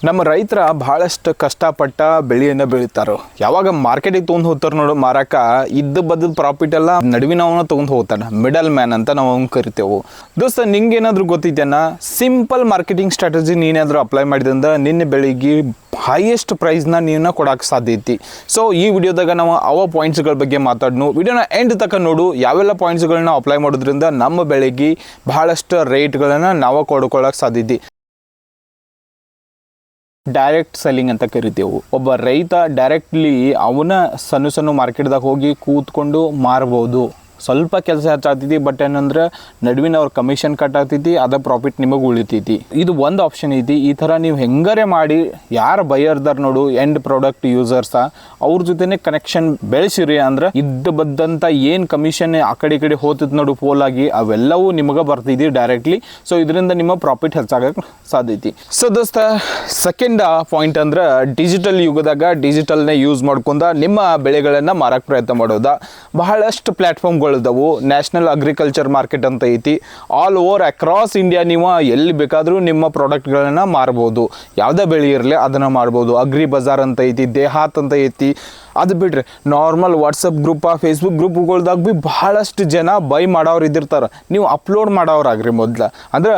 ನಮ್ಮ ರೈತರ ಬಹಳಷ್ಟು ಕಷ್ಟಪಟ್ಟ ಬೆಳೆಯನ್ನು ಬೆಳೀತಾರೋ. ಯಾವಾಗ ಮಾರ್ಕೆಟಿಗೆ ತೊಗೊಂಡು ಹೋಗ್ತಾರೆ ನೋಡು ಮಾರಾಕ, ಇದ್ದ ಬದ್ದದ ಪ್ರಾಫಿಟ್ ಎಲ್ಲ ನಡುವಿನವನ್ನ ತೊಗೊಂಡು ಹೋಗ್ತಾನೆ, ಮಿಡಲ್ ಮ್ಯಾನ್ ಅಂತ ನಾವು ಅವ್ನು ಕರಿತೇವೆ. ದೋಸ್ತ ನಿಂಗೇನಾದರೂ ಗೊತ್ತಿದ್ದೇನ, ಸಿಂಪಲ್ ಮಾರ್ಕೆಟಿಂಗ್ ಸ್ಟ್ರಾಟಜಿ ನೀನೇನಾದರೂ ಅಪ್ಲೈ ಮಾಡಿದ್ರಿಂದ ನಿನ್ನ ಬೆಳೆಗೆ ಹೈಯೆಸ್ಟ್ ಪ್ರೈಸ್ನ ನೀನು ಕೊಡೋಕೆ ಸಾಧ್ಯ ಐತಿ. ಸೊ ಈ ವಿಡಿಯೋದಾಗ ನಾವು ಅವ ಪಾಯಿಂಟ್ಸ್ಗಳ ಬಗ್ಗೆ ಮಾತಾಡೋಣ. ವಿಡಿಯೋನ ಎಂಡ್ ತನಕ ನೋಡು. ಯಾವೆಲ್ಲ ಪಾಯಿಂಟ್ಸ್ಗಳನ್ನ ಅಪ್ಲೈ ಮಾಡೋದ್ರಿಂದ ನಮ್ಮ ಬೆಳೆಗೆ ಬಹಳಷ್ಟು ರೇಟ್ಗಳನ್ನು ನಾವು ಕೊಡ್ಕೊಳ್ಳೋಕೆ ಸಾಧ್ಯ ಐತಿ. ಡೈರೆಕ್ಟ್ ಸೆಲ್ಲಿಂಗ್ ಅಂತ ಕರಿತೇವೆ. ಒಬ್ಬ ರೈತ ಡೈರೆಕ್ಟ್ಲಿ ಅವನ ಸಣ್ಣ ಮಾರ್ಕೆಟ್ದಾಗ ಹೋಗಿ ಕೂತ್ಕೊಂಡು ಮಾರ್ಬೋದು. ಸ್ವಲ್ಪ ಕೆಲಸ ಹೆಚ್ಚಾಗ್ತೈತಿ, ಬಟ್ ಏನಂದ್ರೆ ನಡುವಿನ ಅವ್ರ ಕಮಿಷನ್ ಕಟ್ ಆಗ್ತೈತಿ, ಅದ ಪ್ರಾಫಿಟ್ ನಿಮಗೆ ಉಳಿತೈತಿ. ಇದು ಒಂದು ಆಪ್ಷನ್ ಐತಿ. ಈ ಥರ ನೀವು ಹೆಂಗಾರೆ ಮಾಡಿ ಯಾರು ಬೈಯರ್ದಾರ ನೋಡು, ಎಂಡ್ ಪ್ರಾಡಕ್ಟ್ ಯೂಸರ್ಸ, ಅವ್ರ ಜೊತೆನೆ ಕನೆಕ್ಷನ್ ಬೆಳೆಸಿರಿ ಅಂದ್ರೆ ಇದ್ದ ಬದ್ದಂಥ ಏನು ಕಮಿಷನ್ ಆ ಕಡೆ ಈ ಕಡೆ ಹೋಗ್ತೈತಿ ನೋಡು ಪೋಲಾಗಿ, ಅವೆಲ್ಲವೂ ನಿಮಗೆ ಬರ್ತೈತಿ ಡೈರೆಕ್ಟ್ಲಿ. ಸೊ ಇದರಿಂದ ನಿಮ್ಮ ಪ್ರಾಫಿಟ್ ಹೆಚ್ಚಾಗಕ್ಕೆ ಸಾಧ್ಯ ಐತಿ. ಸೊ ದೋಸ್ತ, ಸೆಕೆಂಡ್ ಪಾಯಿಂಟ್ ಅಂದ್ರೆ ಡಿಜಿಟಲ್ ಯುಗದಾಗ ಡಿಜಿಟಲ್ನ ಯೂಸ್ ಮಾಡ್ಕೊಂಡ ನಿಮ್ಮ ಬೆಳೆಗಳನ್ನು ಮಾರಕ್ಕೆ ಪ್ರಯತ್ನ ಮಾಡೋದ. ಬಹಳಷ್ಟು ಪ್ಲ್ಯಾಟ್ಫಾರ್ಮ್ಗಳು ಇದಾವು. ನ್ಯಾಷನಲ್ ಅಗ್ರಿಕಲ್ಚರ್ ಮಾರ್ಕೆಟ್ ಅಂತ ಐತಿ. ಆಲ್ ಓವರ್ ಅಕ್ರಾಸ್ ಇಂಡಿಯಾ ನೀವು ಎಲ್ಲಿ ಬೇಕಾದರೂ ನಿಮ್ಮ ಪ್ರಾಡಕ್ಟ್ಗಳನ್ನು ಮಾರ್ಬೋದು. ಯಾವುದೇ ಬೆಳೆ ಇರಲಿ ಅದನ್ನು ಮಾಡ್ಬೋದು. ಅಗ್ರಿ ಬಜಾರ್ ಅಂತ ಐತಿ, ದೇಹಾತ್ ಅಂತ ಐತಿ. ಅದು ಬಿಡ್ರಿ, ನಾರ್ಮಲ್ ವಾಟ್ಸಪ್ ಗ್ರೂಪ, ಫೇಸ್ಬುಕ್ ಗ್ರೂಪ್ಗಳ್ದಾಗ ಭೀ ಬಹಳಷ್ಟು ಜನ ಬೈ ಮಾಡೋರು ಇದ್ದಿರ್ತಾರೆ. ನೀವು ಅಪ್ಲೋಡ್ ಮಾಡೋರಾಗ್ರಿ ಮೊದಲು. ಅಂದ್ರೆ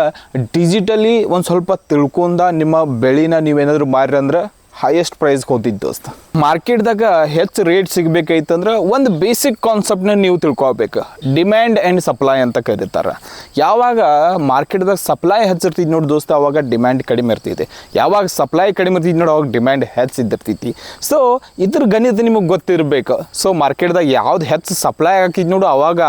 ಡಿಜಿಟಲಿ ಒಂದು ಸ್ವಲ್ಪ ತಿಳ್ಕೊಂಡ ನಿಮ್ಮ ಬೆಳೆನ ನೀವೇನಾದರೂ ಮಾರ್ರಿ ಅಂದ್ರೆ ಹೈಯೆಸ್ಟ್ ಪ್ರೈಸ್ಗೆ ಹೋಗ್ತಿದ್ದು ದೋಸ್ತ. ಮಾರ್ಕೆಟ್ದಾಗ ಹೆಚ್ಚು ರೇಟ್ ಸಿಗಬೇಕೈತಂದ್ರೆ ಒಂದು ಬೇಸಿಕ್ ಕಾನ್ಸೆಪ್ಟ್ನ ನೀವು ತಿಳ್ಕೊಬೇಕು. ಡಿಮ್ಯಾಂಡ್ ಆ್ಯಂಡ್ ಸಪ್ಲೈ ಅಂತ ಕರೀತಾರೆ. ಯಾವಾಗ ಮಾರ್ಕೆಟ್ದಾಗ ಸಪ್ಲೈ ಹೆಚ್ಚಿರ್ತೈತಿ ನೋಡಿ ದೋಸ್ತ, ಅವಾಗ ಡಿಮ್ಯಾಂಡ್ ಕಡಿಮೆ ಇರ್ತೈತಿ. ಯಾವಾಗ ಸಪ್ಲೈ ಕಡಿಮೆ ಇರ್ತೈತಿ ನೋಡಿ, ಅವಾಗ ಡಿಮ್ಯಾಂಡ್ ಹೆಚ್ಚಿದ್ದಿರ್ತೈತಿ. ಸೊ ಇದ್ರ ಗಣಿತ ನಿಮಗೆ ಗೊತ್ತಿರಬೇಕು. ಸೊ ಮಾರ್ಕೆಟ್ದಾಗ ಯಾವ್ದು ಹೆಚ್ಚು ಸಪ್ಲೈ ಹಾಕಿದ್ ನೋಡು, ಅವಾಗ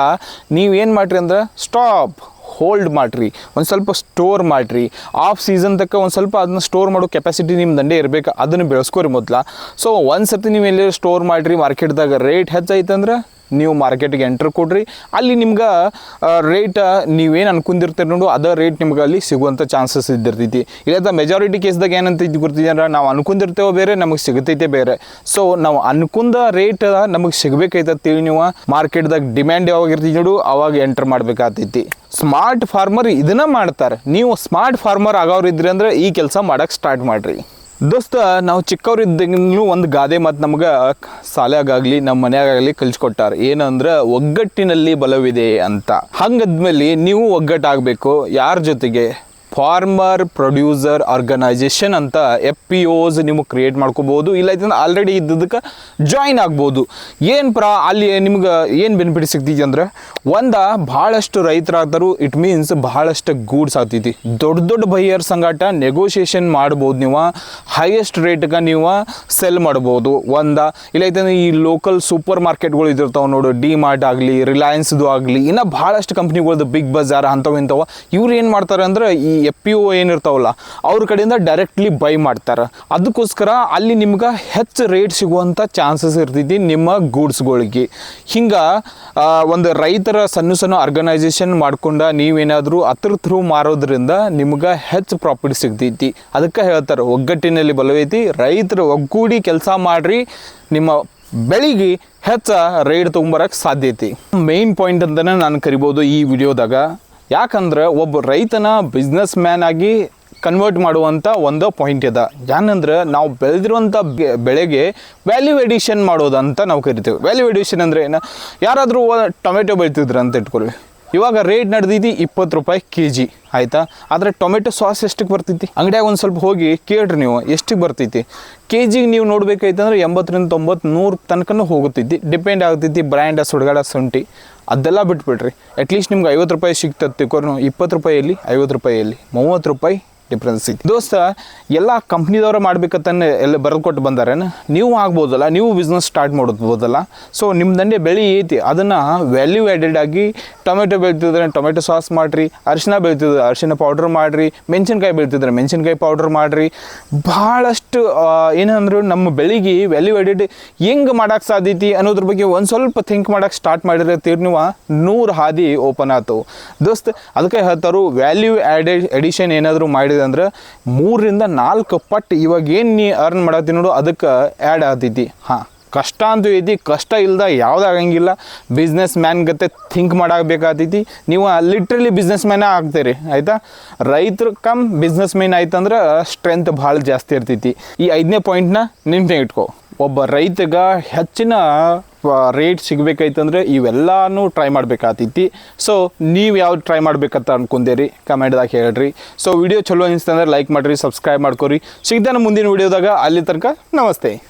ನೀವೇನು ಮಾಡಿರಿ ಅಂದ್ರೆ ಸ್ಟಾಪ್ ಹೋಲ್ಡ್ ಮಾಡಿರಿ, ಒಂದು ಸ್ವಲ್ಪ ಸ್ಟೋರ್ ಮಾಡಿರಿ. ಆಫ್ ಸೀಸನ್ ತಕ್ಕ ಒಂದು ಸ್ವಲ್ಪ ಅದನ್ನ ಸ್ಟೋರ್ ಮಾಡೋ ಕೆಪಾಸಿಟಿ ನಿಮ್ಮ ದಂಡೆ ಇರಬೇಕು. ಅದನ್ನು ಬೆಳೆಸ್ಕೋರಿ ಮೊದಲ. ಸೊ ಒಂದು ಸರ್ತಿ ನೀವು ಎಲ್ಲಿ ಸ್ಟೋರ್ ಮಾಡಿರಿ, ಮಾರ್ಕೆಟ್ದಾಗ ರೇಟ್ ಹೆಚ್ಚೈತಂದ್ರೆ ನೀವು ಮಾರ್ಕೆಟಿಗೆ ಎಂಟ್ರ್ ಕೊಡ್ರಿ. ಅಲ್ಲಿ ನಿಮ್ಗೆ ರೇಟ್ ನೀವೇನು ಅನ್ಕೊಂಡಿರ್ತೀರಿ ನೋಡು, ಅದೇ ರೇಟ್ ನಿಮ್ಗೆ ಅಲ್ಲಿ ಸಿಗುವಂಥ ಚಾನ್ಸಸ್ ಇದ್ದಿರ್ತೈತಿ. ಇಲ್ಲ ಮೆಜಾರಿಟಿ ಕೇಸ್ದಾಗ ಏನಂತೈತಿ ಗೊತ್ತಿದೆ ಅಂದ್ರೆ, ನಾವು ಅನ್ಕೊಂಡಿರ್ತೇವೆ ಬೇರೆ, ನಮಗೆ ಸಿಗತೈತೆ ಬೇರೆ. ಸೊ ನಾವು ಅನ್ಕೊಂಡ ರೇಟ್ ನಮಗೆ ಸಿಗಬೇಕೈತಂತೇಳಿ ನೀವು ಮಾರ್ಕೆಟ್ದಾಗ ಡಿಮ್ಯಾಂಡ್ ಯಾವಾಗ ಇರ್ತೈತಿ ನೋಡು, ಅವಾಗ ಎಂಟ್ರ್ ಮಾಡಬೇಕಾಗ್ತೈತಿ. ಸ್ಮಾರ್ಟ್ ಫಾರ್ಮರ್ ಇದನ್ನ ಮಾಡ್ತಾರೆ. ನೀವು ಸ್ಮಾರ್ಟ್ ಫಾರ್ಮರ್ ಆಗೋರಿದ್ರಿ ಅಂದ್ರೆ ಈ ಕೆಲಸ ಮಾಡೋಕ್ಕೆ ಸ್ಟಾರ್ಟ್ ಮಾಡಿರಿ ದೋಸ್ತ. ನಾವು ಚಿಕ್ಕವ್ರಿದ್ದಾಗಲೂ ಒಂದು ಗಾದೆ ಮಾತು ನಮ್ಗೆ ಶಾಲೆಯಾಗಲಿ ನಮ್ಮ ಮನೆಯಾಗಲಿ ಕಲಿಸ್ಕೊಟ್ಟಾರ. ಏನಂದ್ರೆ ಒಗ್ಗಟ್ಟಿನಲ್ಲಿ ಬಲವಿದೆ ಅಂತ. ಹಂಗಾದ್ಮೇಲೆ ನೀವು ಒಗ್ಗಟ್ಟಾಗಬೇಕು. ಯಾರ ಜೊತೆಗೆ? ಫಾರ್ಮರ್ ಪ್ರೊಡ್ಯೂಸರ್ ಆರ್ಗನೈಜೇಷನ್ ಅಂತ FPOs ನೀವು ಕ್ರಿಯೇಟ್ ಮಾಡ್ಕೋಬೋದು. ಇಲ್ಲ ಇದನ್ನು ಆಲ್ರೆಡಿ ಇದ್ದದಕ್ಕೆ ಜಾಯಿನ್ ಆಗ್ಬೋದು. ಅಲ್ಲಿ ನಿಮ್ಗೆ ಏನು ಬೆನಿಫಿಟ್ ಸಿಗ್ತೈತಿ ಅಂದ್ರೆ, ಭಾಳಷ್ಟು ರೈತರಾದರು, ಇಟ್ ಮೀನ್ಸ್ ಭಾಳಷ್ಟು ಗೂಡ್ಸ್ ಆಗ್ತೈತಿ. ದೊಡ್ಡ ದೊಡ್ಡ ಬೈಯರ್ ಸಂಗಾಟ ನೆಗೋಷಿಯೇಷನ್ ಮಾಡ್ಬೋದು. ನೀವು ಹೈಯೆಸ್ಟ್ ರೇಟ್ಗೆ ನೀವು ಸೆಲ್ ಮಾಡ್ಬೋದು. ಇಲ್ಲ ಇದನ್ನು ಈ ಲೋಕಲ್ ಸೂಪರ್ ಮಾರ್ಕೆಟ್ಗಳು ಇದಿರ್ತಾವೆ ನೋಡು, ಡಿ ಮಾರ್ಟ್ ಆಗಲಿ, ರಿಲಯನ್ಸ್ದು ಆಗಲಿ, ಇನ್ನು ಭಾಳಷ್ಟು ಕಂಪ್ನಿಗಳದ್ದು, ಬಿಗ್ ಬಜಾರ್ ಅಂಥವು ಇಂಥವು. ಇವ್ರು ಏನು ಮಾಡ್ತಾರೆ ಅಂದ್ರೆ, ಈ FPO ಏನಿರ್ತಾವಲ್ಲ ಅವ್ರ ಕಡೆಯಿಂದ ಡೈರೆಕ್ಟ್ಲಿ ಬೈ ಮಾಡ್ತಾರೆ. ಅದಕ್ಕೋಸ್ಕರ ಅಲ್ಲಿ ನಿಮ್ಗೆ ಹೆಚ್ಚು ರೇಟ್ ಸಿಗುವಂಥ ಚಾನ್ಸಸ್ ಇರ್ತೈತಿ ನಿಮ್ಮ ಗೂಡ್ಸ್ಗಳಿಗೆ. ಹಿಂಗೆ ಒಂದು ರೈತರ ಸಣ್ಣ ಆರ್ಗನೈಜೇಷನ್ ಮಾಡ್ಕೊಂಡ ನೀವೇನಾದರೂ ಅದ್ರ ಥ್ರೂ ಮಾರೋದ್ರಿಂದ ನಿಮ್ಗೆ ಹೆಚ್ಚು ಪ್ರಾಫಿಟ್ ಸಿಗ್ತೈತಿ. ಅದಕ್ಕೆ ಹೇಳ್ತಾರೆ ಒಗ್ಗಟ್ಟಿನಲ್ಲಿ ಬಲವೈತಿ. ರೈತರು ಒಗ್ಗೂಡಿ ಕೆಲಸ ಮಾಡ್ರಿ, ನಿಮ್ಮ ಬೆಳೆಗೆ ಹೆಚ್ಚು ರೇಟ್ ತೊಗೊಂಬರಕ್ಕೆ ಸಾಧ್ಯತೆ. ಮೇನ್ ಪಾಯಿಂಟ್ ಅಂತಲೇ ನಾನು ಕರಿಬೋದು ಈ ವಿಡಿಯೋದಾಗ. ಯಾಕಂದ್ರೆ ಒಬ್ಬ ರೈತನ ಬಿಸ್ನೆಸ್ ಮ್ಯಾನ್ ಆಗಿ ಕನ್ವರ್ಟ್ ಮಾಡುವಂಥ ಒಂದು ಪಾಯಿಂಟ್ ಇದೆ. ಏನಂದ್ರೆ ನಾವು ಬೆಳೆದಿರುವಂಥ ಬೆಳೆಗೆ ವ್ಯಾಲ್ಯೂ ಎಡಿಷನ್ ಮಾಡೋದಂತ ನಾವು ಕರಿತೇವೆ. ವ್ಯಾಲ್ಯೂ ಎಡಿಷನ್ ಅಂದರೆ ಏನು? ಯಾರಾದರೂ ಟೊಮೆಟೊ ಬೆಳಿತಿದ್ರು ಅಂತ ಇಟ್ಕೊಳ್ಳಿ. ಇವಾಗ ರೇಟ್ ನಡೆದೈತಿ 20 ರೂಪಾಯಿ kg ಆಯಿತಾ. ಆದರೆ ಟೊಮೆಟೊ ಸಾಸ್ ಎಷ್ಟಕ್ಕೆ ಬರ್ತೈತಿ? ಅಂಗಡಿಯಾಗ ಒಂದು ಸ್ವಲ್ಪ ಹೋಗಿ ಕೇಳ್ರಿ ನೀವು, ಎಷ್ಟಕ್ಕೆ ಬರ್ತೈತಿ kgಗೆ? ನೀವು ನೋಡ್ಬೇಕಾಯ್ತಂದ್ರೆ 80ರಿಂದ 90, 100 ತನಕನೂ ಹೋಗುತ್ತೈತಿ. ಡಿಪೆಂಡ್ ಆಗ್ತೈತಿ ಬ್ರ್ಯಾಂಡ್, ಸುಡುಗಾಡ, ಶುಂಠಿ ಅದೆಲ್ಲ ಬಿಟ್ಬಿಡ್ರಿ. ಅಟ್ಲೀಸ್ಟ್ ನಿಮ್ಗೆ 50 ರೂಪಾಯಿ ಸಿಗ್ತದೆ ತಿಳ್ಕೊರು. 20 ರೂಪಾಯಲ್ಲಿ, 50 ರೂಪಾಯಲ್ಲಿ 30 ರೂಪಾಯಿ ಡಿಫ್ರೆನ್ಸ್ ಐತಿ ದೋಸ್ತ. ಎಲ್ಲ ಕಂಪ್ನಿದವ್ರು ಮಾಡ್ಬೇಕಂತಾನೆ ಎಲ್ಲ ಬರೆದು ಕೊಟ್ಟು ಬಂದಾರೇನು? ನೀವು ಆಗ್ಬೋದಲ್ಲ, ನೀವು ಬಿಸ್ನೆಸ್ ಸ್ಟಾರ್ಟ್ ಮಾಡ್ಬೋದಲ್ಲ. ಸೊ ನಿಮ್ಮ ದಂಡೆ ಬೆಳೆ ಐತಿ, ಅದನ್ನು ವ್ಯಾಲ್ಯೂ ಆ್ಯಡೆಡ್ ಆಗಿ ಟೊಮೆಟೊ ಬೆಳ್ತಿದ್ರೆ ಟೊಮೆಟೊ ಸಾಸ್ ಮಾಡಿರಿ, ಅರಿಶಿನ ಬೆಳ್ತಿದ್ರೆ ಅರಿಶಿನ ಪೌಡ್ರ್ ಮಾಡಿರಿ, ಮೆಣಸಿನ್ಕಾಯಿ ಬೆಳ್ತಿದ್ರೆ ಮೆಣಸಿನ್ಕಾಯಿ ಪೌಡ್ರ್ ಮಾಡಿರಿ. ಭಾಳಷ್ಟು ಏನಂದ್ರೆ ನಮ್ಮ ಬೆಳೆಗೆ ವ್ಯಾಲ್ಯೂ ಆ್ಯಡೆಡ್ ಹೆಂಗೆ ಮಾಡೋಕ್ಕೆ ಸಾಧ್ಯತೆ ಅನ್ನೋದ್ರ ಬಗ್ಗೆ ಒಂದು ಸ್ವಲ್ಪ ಥಿಂಕ್ ಮಾಡೋಕ್ಕೆ ಸ್ಟಾರ್ಟ್ ಮಾಡಿರತ್ತೀರಿ ನೀವು, 100 ಹಾದಿ ಓಪನ್ ಆಯ್ತು ದೋಸ್ತ್. ಅದಕ್ಕೆ ಹೇಳ್ತಾರು ವ್ಯಾಲ್ಯೂ ಎಡಿಷನ್ ಏನಾದರೂ ಮಾಡಿದ್ರೆ ಅಂದ್ರೆ 3 ರಿಂದ 4 ಪಟ್ಟು ಇವಾಗ ಏನು ನೀ ಅರ್ನ್ ಮಾಡತ್ತಿ ನೋಡು ಅದಕ್ಕೆ ಆ್ಯಡ್ ಆಗ್ತೈತಿ. ಹಾಂ, ಕಷ್ಟ ಅಂತೂ ಐತಿ, ಕಷ್ಟ ಇಲ್ದ ಯಾವ್ದು ಆಗಂಗಿಲ್ಲ. ಬಿಸ್ನೆಸ್ ಮ್ಯಾನ್ ಗತೆ ಥಿಂಕ್ ಮಾಡಬೇಕಾಗ್ತೈತಿ. ನೀವು ಲಿಟ್ರಲಿ ಬಿಸ್ನೆಸ್ ಮ್ಯಾನೇ ಆಗ್ತೀರಿ ಆಯಿತಾ. ರೈತರು ಕಮ್ ಬಿಸ್ನೆಸ್ ಮ್ಯಾನ್ ಆಯ್ತಂದ್ರೆ ಸ್ಟ್ರೆಂತ್ ಭಾಳ ಜಾಸ್ತಿ ಇರ್ತೈತಿ. ಈ 5ನೇ ಪಾಯಿಂಟ್ನ ನಿನ್ನೆ ಇಟ್ಕೋ. ಒಬ್ಬ ರೈತಗೆ ಹೆಚ್ಚಿನ ರೇಟ್ ಸಿಗ್ಬೇಕಾಯ್ತಂದ್ರೆ ಇವೆಲ್ಲನೂ ಟ್ರೈ ಮಾಡಬೇಕಾಗ್ತೈತಿ. ಸೊ ನೀವು ಯಾವ್ದು ಟ್ರೈ ಮಾಡ್ಬೇಕಂತ ಅನ್ಕೊಂಡೇರಿ ಕಮೆಂಟ್ದಾಗ ಹೇಳ್ರಿ. ಸೊ ವಿಡಿಯೋ ಚಲೋ ಅನಿಸ್ತಂದ್ರೆ ಲೈಕ್ ಮಾಡಿರಿ, ಸಬ್ಸ್ಕ್ರೈಬ್ ಮಾಡ್ಕೊರಿ. ಸಿಗ್ತಾನೆ ಮುಂದಿನ ವಿಡಿಯೋದಾಗ. ಅಲ್ಲಿ ತನಕ ನಮಸ್ತೆ.